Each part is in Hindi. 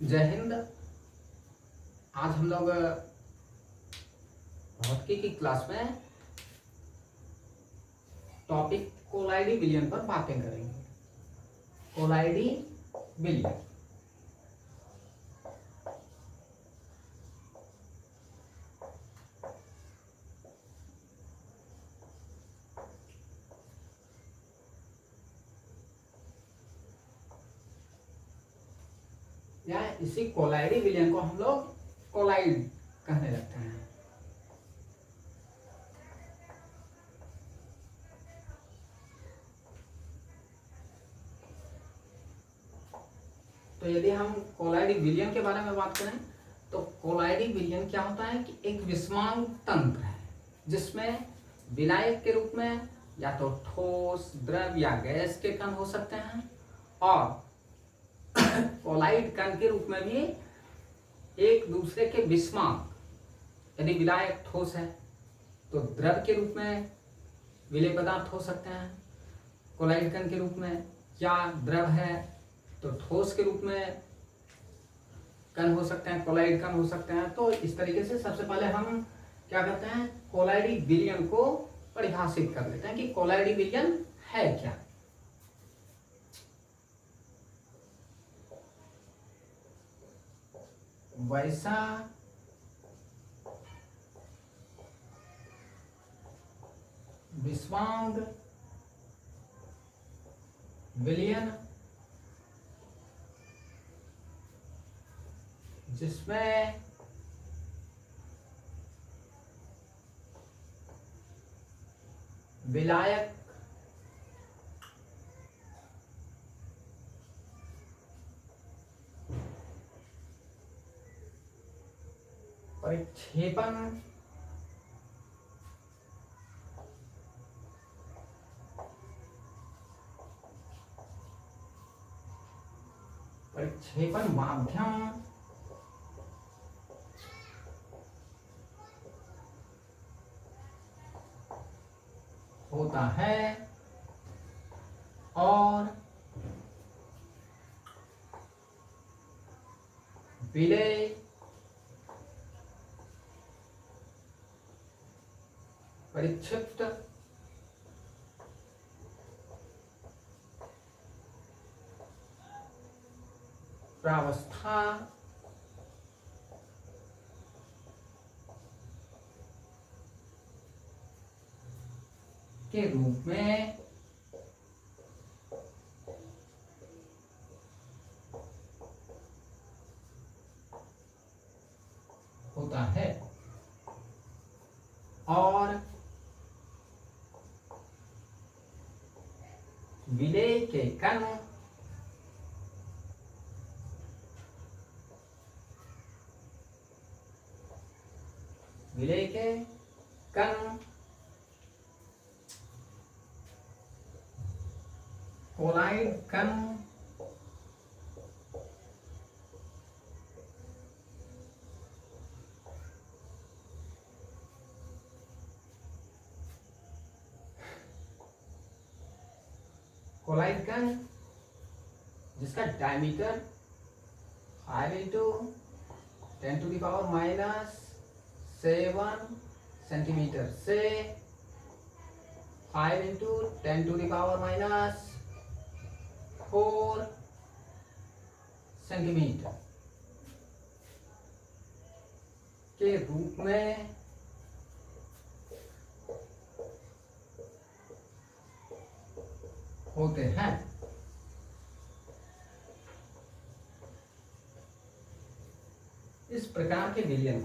जय हिंद। आज हम लोग भौतिकी की क्लास में टॉपिक कोलाइडी विलयन पर बातें करेंगे। कोलाइडी विलयन या इसी कोलाइडी विलयन को हम लोग कोलाइड कहने लगते हैं। तो यदि हम कोलाइडी विलयन के बारे में बात करें तो कोलाइडी विलयन क्या होता है कि एक विस्मांग तंत्र है जिसमें विलायक के रूप में या तो ठोस, द्रव या गैस के कण हो सकते हैं और कोलाइड कण के रूप में भी एक दूसरे के विस्मांग, यदि विलायक ठोस है तो द्रव के रूप में विलेय पदार्थ हो सकते हैं कोलाइड कण के रूप में, या द्रव है तो ठोस के रूप में कण हो सकते हैं, कोलाइड कण हो सकते हैं। तो इस तरीके से सबसे पहले हम क्या करते हैं, कोलाइडी विलयन को परिभाषित कर लेते हैं कि कोलाइडी विलयन है क्या। वैसा विस्मांग विलयन जिसमें विलायक परिक्षेपण माध्यम होता है और विलेय परिक्षिप्त प्रावस्था के रूप में होता है और विलेय के कण कोलाइड कण जिसका डायमीटर 5 into 10⁻⁷ सेंटीमीटर से 5 into 10⁻⁴ सेंटीमीटर के रूप में होते हैं। इस प्रकार के विलयन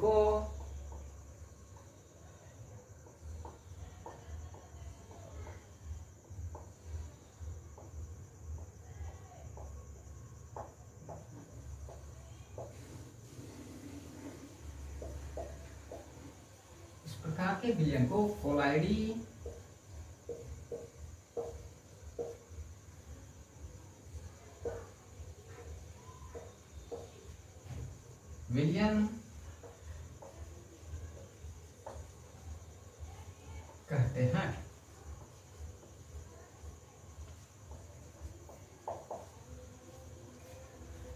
को कोलाइडी विलयन कहते हैं।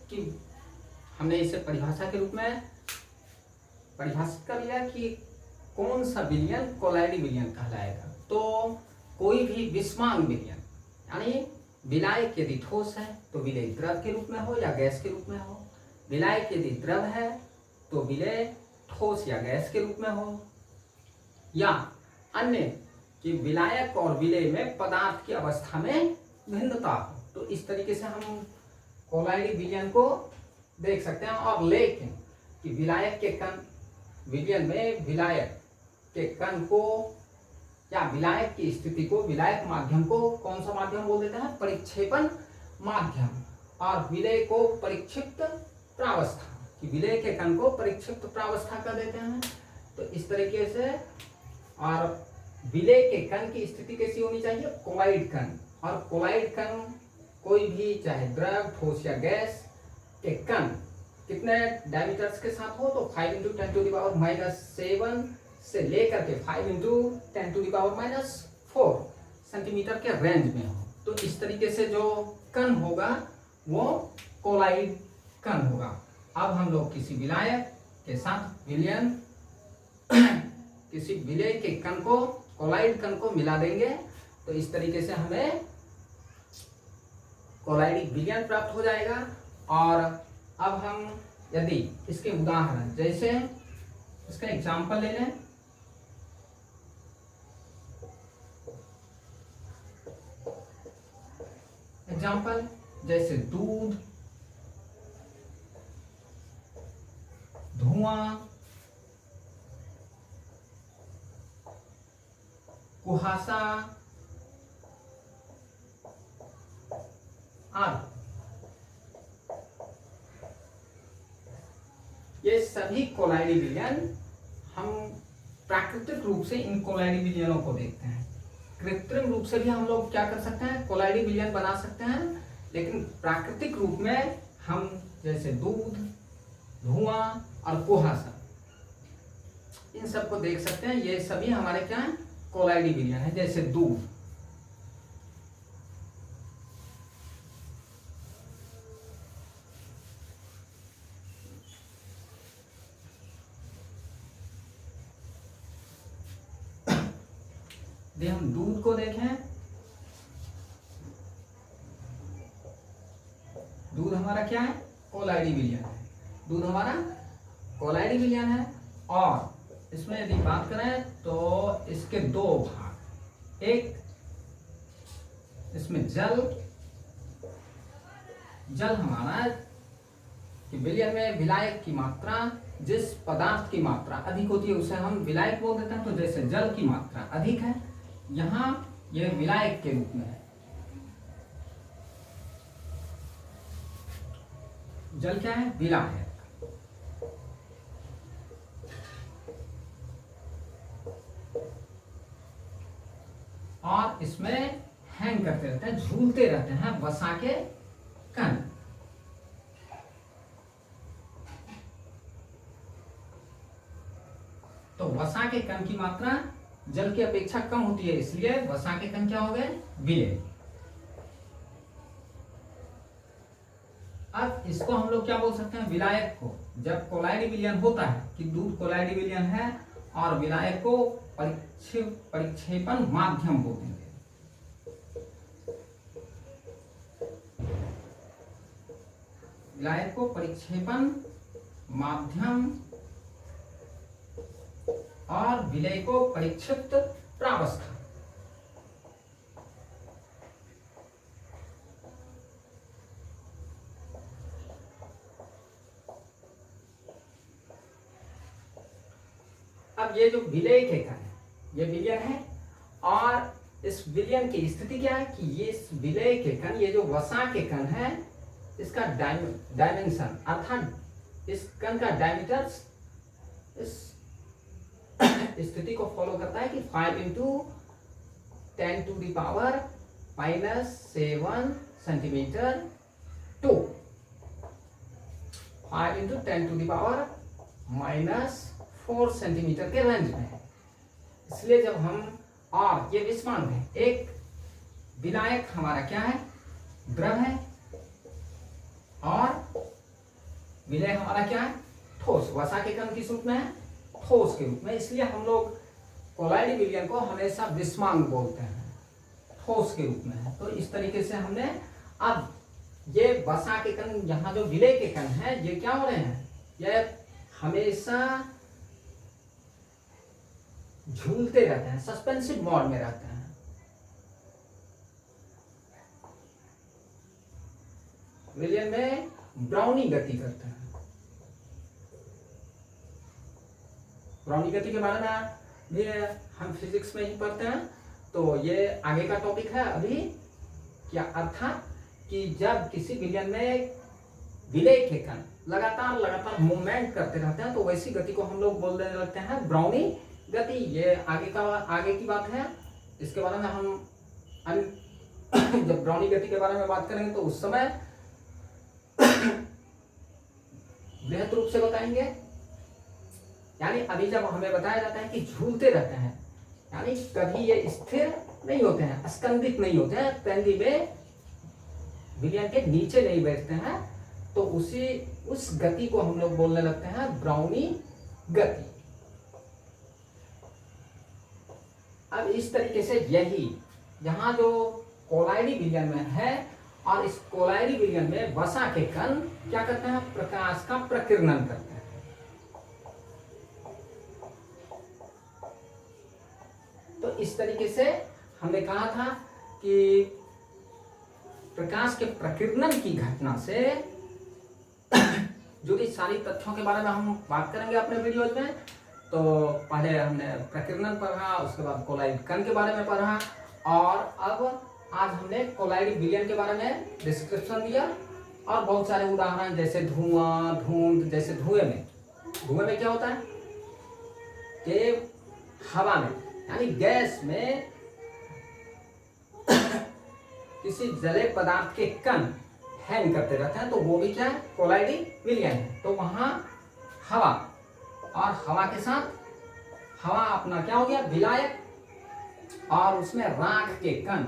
कि हमने इसे परिभाषा के रूप में परिभाषित कर लिया कि कौन सा विलयन कोलाइडी विलयन कहलाएगा। तो कोई भी विस्मांग विलयन, यानी विलायक यदि ठोस है तो विलेय द्रव के रूप में हो या गैस के रूप में हो, विलायक यदि द्रव है तो विलेय ठोस या गैस के रूप में हो, या अन्य कि विलायक और विलेय में पदार्थ की अवस्था में भिन्नता हो। तो इस तरीके से हम कोलाइडी विलयन को देख सकते हैं। और लेकिन कि विलायक के कण विलयन में विलायक के कण को या विलायक की स्थिति को, विलायक माध्यम को कौन सा माध्यम बोल देते हैं? परिक्षेपण माध्यम। और विलेय को परिक्षिप्त प्रावस्था, कि विलेय के कण को परिक्षिप्त प्रावस्था कर देते हैं। तो इस तरीके से, और विलेय के कण की स्थिति कैसी होनी चाहिए? कोलाइड कण। और कोलाइड कण कोई भी चाहे द्रव, ठोस या गैस के कण कितने डायमीटर्स के साथ हो? तो 5 × 10⁻⁻7 से लेकर के 5 × 10⁻⁻4 सेंटीमीटर के रेंज में हो। तो इस तरीके से जो कण होगा वो कोलाइड कण होगा। अब हम लोग किसी विलायक के साथ विलयन किसी विलेय के कण को, कोलाइड कण को मिला देंगे तो इस तरीके से हमें कोलाइडिक विलयन प्राप्त हो जाएगा। और अब हम यदि इसके उदाहरण, जैसे इसका एग्जाम्पल ले लें, एग्जाम्पल जैसे दूध, धुआं, कुहासा आदि, ये सभी कोलाइडी विलयन हम प्राकृतिक रूप से इन कोलाइडी विलयनों को देखते हैं। कृत्रिम रूप से भी हम लोग क्या कर सकते हैं? कोलाइडी विलयन बना सकते हैं। लेकिन प्राकृतिक रूप में हम जैसे दूध, धुआं और कुहासा, इन सबको देख सकते हैं। ये सभी हमारे क्या है? कोलाइडी विलयन है। जैसे दूध, हम दूध को देखें, दूध हमारा क्या है? कोलाइडी विलयन है। दूध हमारा कोलाइडी विलयन है। और इसमें यदि बात करें तो इसके दो भाग, एक इसमें जल हमारा कि विलयन में विलायक की मात्रा, जिस पदार्थ की मात्रा अधिक होती है उसे हम विलायक बोल देते हैं। तो जैसे जल की मात्रा अधिक है, यहां यह विलायक के रूप में है। जल क्या है? विलायक। और इसमें हैंग करते रहते हैं, झूलते रहते हैं वसा के कण। तो वसा के कण की मात्रा जल की अपेक्षा कम होती है, इसलिए वसा के कण क्या हो गए? विलेय। अब इसको हम लोग क्या बोल सकते हैं? विलायक को, जब कोलाइडी विलयन होता है कि दूध कोलाइडी विलयन है, और विलायक को परिक्षेपण माध्यम बोल देंगे। विलायक को परिक्षेपण माध्यम और विलेय को परिक्षिप्त प्रावस्था। अब ये जो विलेय के कण है, ये विलयन है। और इस विलयन की स्थिति क्या है? कि ये इस विलेय के कण, ये जो वसा के कण है, इसका डायमेंशन अर्थात इस कण का डायमीटर इस स्थिति को फॉलो करता है कि 5 × 10⁻⁻7 सेंटीमीटर टू 5 × 10⁻⁻4 सेंटीमीटर के रेंज में है। इसलिए जब हम, और ये विस्मांग है, एक विलायक हमारा क्या है? द्रव है, और विलय हमारा क्या है, ठोस। वसा के कण किस रूप में है, ठोस के रूप में। इसलिए हम लोग कोलाइडी विलयन को हमेशा विस्मांग बोलते हैं, ठोस के रूप में है। तो इस तरीके से हमने अब ये वसा के कण, यहाँ जो विलय के कण हैं, ये क्या हो रहे हैं, ये हमेशा झूलते रहते हैं, सस्पेंसिव मोड में रहते हैं। विलयन में ब्राउनी गति करते हैं। ब्राउनी गति के बारे में भी हम फिजिक्स में ही पढ़ते हैं, तो ये आगे का टॉपिक है अभी। क्या अर्थात कि जब किसी विलयन में विलय के कण लगातार मूवमेंट करते रहते हैं, तो वैसी गति को हम लोग बोलने लगते हैं ब्राउनी गति। ये आगे की बात है। इसके बारे में हम जब ब्राउनी गति के बारे में बात करेंगे तो उस समय बृहद रूप से बताएंगे। यानी अभी जब हमें बताया जाता है कि झूलते रहते हैं, यानी कभी ये स्थिर नहीं होते हैं, स्कंदित नहीं होते हैं, पेंदी में विलयन के नीचे नहीं बैठते हैं, तो उस गति को हम लोग बोलने लगते हैं ब्राउनी गति। अब इस तरीके से यही यहाँ जो कोलाइडी विलयन में है, और इस कोलाइडी विलयन में वसा के कण क्या करते हैं, प्रकाश का प्रकीर्णन करते हैं। तो इस तरीके से हमने कहा था कि प्रकाश के प्रकीर्णन की घटना से जुड़ी सारी तथ्यों के बारे में हम बात करेंगे अपने वीडियोज में। तो पहले हमने प्रकीर्णन पढ़ा, उसके बाद कोलाइड कण के बारे में पढ़ा, और अब आज हमने कोलाइडी विलयन के बारे में डिस्क्रिप्शन दिया, और बहुत सारे उदाहरण जैसे धुआं, धुंध। जैसे धुएं में क्या होता है कि हवा में यानी गैस में किसी जले पदार्थ के कण हैंग करते रहते हैं, तो वो भी क्या है, कोलाइडी विलयन है। तो वहां हवा, और हवा के साथ हवा अपना क्या हो गया, विलायक, और उसमें राख के कण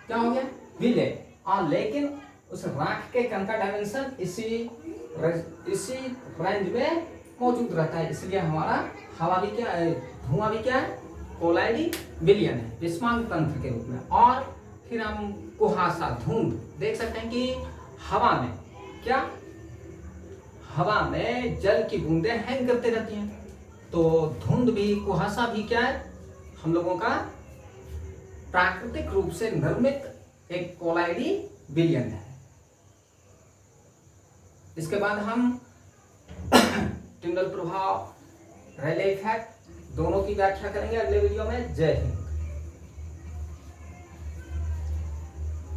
क्या हो गया, विलय। और लेकिन उस राख के कण का डायमेंशन इसी रेंज में मौजूद रहता है, इसलिए हमारा हवा भी क्या है, धुआं भी क्या है, कोलाइडी विलयन है, विस्मांग तंत्र के रूप में। और फिर हम कुहासा, धुंध देख सकते हैं कि हवा में क्या, हवा में जल की बूंदें हैंग करते रहती हैं, तो धुंध भी, कुहासा भी क्या है, हम लोगों का प्राकृतिक रूप से निर्मित एक कोलाइडी विलयन है। इसके बाद हम टिंडल प्रभाव, रेले इफेक्ट दोनों की व्याख्या करेंगे अगले वीडियो में। जय हिंद।